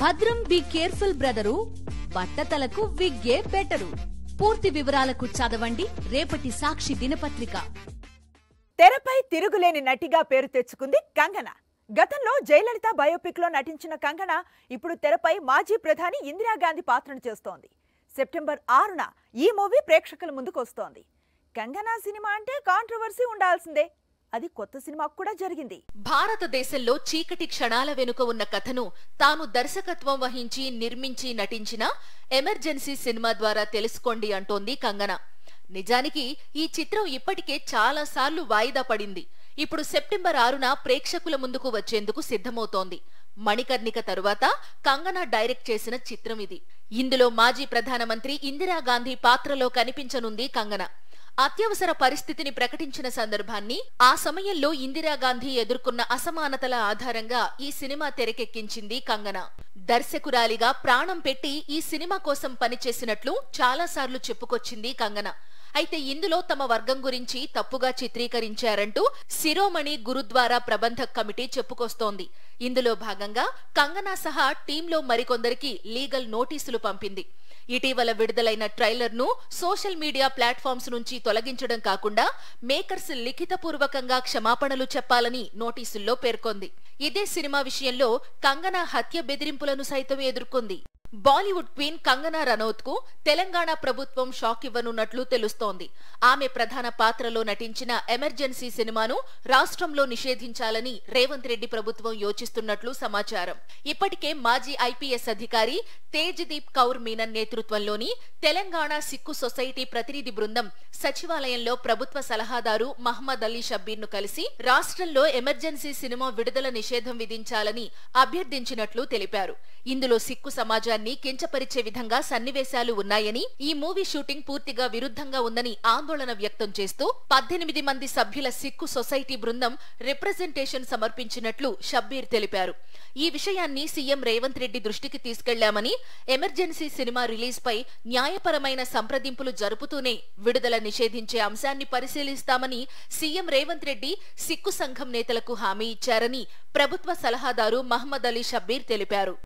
భద్రం be careful brother, బట్టతలకు విగ్గే better. పూర్తి వివరాలకు చదవండి రేపటి సాక్షి దినపత్రిక. తెరపై తిరుగులేని నటిగా పేరు తెచ్చుకుంది కంగన. గతంలో జయలలిత బయోపిక్ లో నటించిన కంగన ఇప్పుడు తెరపై మాజీ ప్రధాని ఇందిరాగాంధీ పాత్రను చేస్తోంది. సెప్టెంబర్ 6న ఈ మూవీ ప్రేక్షకుల ముందుకు వస్తోంది. కంగనా సినిమా అంటే కాంట్రవర్సీ ఉండాల్సిందే. అది కొత్త సినిమాకు కూడా జరిగింది. భారతదేశంలో చీకటి క్షణాల వెనుక ఉన్న కథను తాను దర్శకత్వం వహించి నిర్మించి నటించిన ఎమర్జెన్సీ సినిమా ద్వారా తెలుసుకోండి అంటోంది కంగన. నిజానికి ఈ చిత్రం ఇప్పటికే చాలా సార్లు వాయిదా పడింది. ఇప్పుడు సెప్టెంబర్ 6న ప్రేక్షకుల ముందుకు వచ్చేందుకు సిద్ధమవుతోంది. మణికర్ణిక తరువాత కంగన డైరెక్ట్ చేసిన చిత్రం ఇది. ఇందులో మాజీ ప్రధానమంత్రి ఇందిరాగాంధీ పాత్రలో కనిపించనుంది కంగన. అత్యవసర పరిస్థితిని ప్రకటించిన సందర్భాన్ని, ఆ సమయంలో ఇందిరాగాంధీ ఎదుర్కొన్న అసమానతల ఆధారంగా ఈ సినిమా తెరకెక్కించింది కంగన. దర్శకురాలిగా ప్రాణం పెట్టి ఈ సినిమా కోసం పనిచేసినట్లు చాలాసార్లు చెప్పుకొచ్చింది కంగన. అయితే ఇందులో తమ వర్గం గురించి తప్పుగా చిత్రీకరించారంటూ శిరోమణి గురుద్వారా ప్రబంధక్ కమిటీ చెప్పుకొస్తోంది. ఇందులో భాగంగా కంగనా సహా టీంలో మరికొందరికి లీగల్ నోటీసులు పంపింది. ఇటీవల విడుదలైన ట్రైలర్ ను సోషల్ మీడియా ప్లాట్ఫామ్స్ నుంచి తొలగించడం కాకుండా మేకర్స్ లిఖితపూర్వకంగా క్షమాపణలు చెప్పాలని నోటీసుల్లో పేర్కొంది. ఇదే సినిమా విషయంలో కంగనా హత్య బెదిరింపులను సైతం ఎదుర్కొంది. బాలీవుడ్ క్వీన్ కంగనా రనౌత్ కు తెలంగాణ ప్రభుత్వం షాక్ ఇవ్వనున్నట్లు తెలుస్తోంది. ఆమె ప్రధాన పాత్రలో నటించిన ఎమర్జెన్సీ సినిమాను రాష్ట్రంలో నిషేధించాలని రేవంత్ రెడ్డి ప్రభుత్వం యోచిస్తున్నట్లు సమాచారం. ఇప్పటికే మాజీ ఐపీఎస్ అధికారి తేజ్దీప్ కౌర్ మీనన్ నేతృత్వంలోని తెలంగాణ సిక్కు సొసైటీ ప్రతినిధి బృందం సచివాలయంలో ప్రభుత్వ సలహాదారు మహమ్మద్ అలీ షబ్బీర్ ను కలిసి రాష్ట్రంలో ఎమర్జెన్సీ సినిమా విడుదల నిషేధం విధించాలని అభ్యర్థించినట్లు తెలిపారు. ఇందులో సిక్కు సమాజాన్ని కించపరిచే విధంగా సన్నివేశాలు ఉన్నాయని, ఈ మూవీ షూటింగ్ పూర్తిగా విరుద్ధంగా ఉందని ఆందోళన వ్యక్తం చేస్తూ 18 మంది సభ్యుల సిక్కు సొసైటీ బృందం రిప్రజెంటేషన్ సమర్పించినట్లు షబ్బీర్ తెలిపారు. ఈ విషయాన్ని సీఎం రేవంత్ రెడ్డి దృష్టికి తీసుకెళ్లామని, ఎమర్జెన్సీ సినిమా రిలీజ్ పై న్యాయపరమైన సంప్రదింపులు జరుపుతూనే విడుదల నిషేధించే అంశాన్ని పరిశీలిస్తామని సీఎం రేవంత్ రెడ్డి సిక్కు సంఘం నేతలకు హామీ ఇచ్చారని ప్రభుత్వ సలహాదారు మహమ్మద్ అలీ షబ్బీర్ తెలిపారు.